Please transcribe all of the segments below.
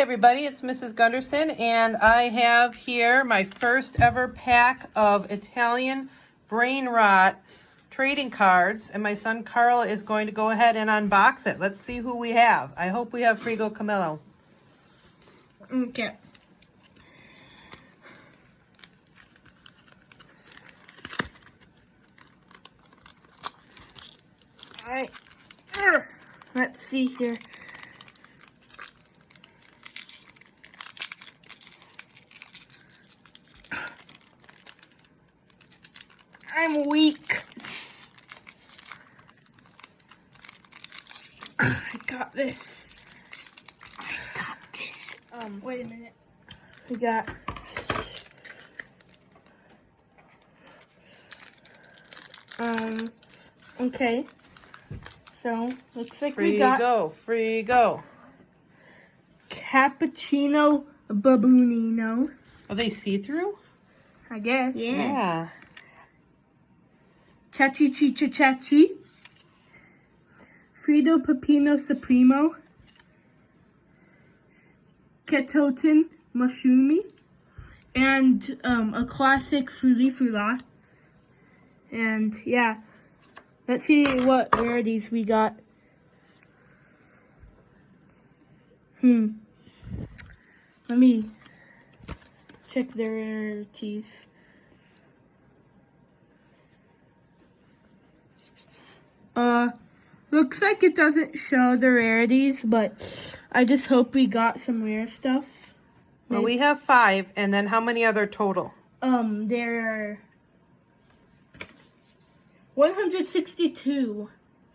everybody, it's Mrs. Gunderson, and I have here my first ever pack of Italian brain rot trading cards, and my son Carl is going to go ahead and unbox it. Let's see who we have. I hope we have Frigo Camillo. Okay. Alright. Let's see here. I'm weak. I got this. Wait a minute. We got okay. So looks like we got Frigo. Cappuccino Babunino. Are they see-through? I guess. Yeah. Chachi Chicha Chachi. Frido Pepino Supremo. Ketotin Mushroomy. And a classic Fruity Frula. And yeah. Let's see what rarities we got. Let me check the rarities. Looks like it doesn't show the rarities, but I just hope we got some rare stuff. Well, we have 5, and then how many are there total? There are 162.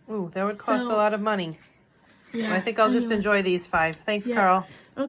Ooh, that would cost a lot of money. Yeah. I think I'll just enjoy these 5. Thanks, Yeah. Carl.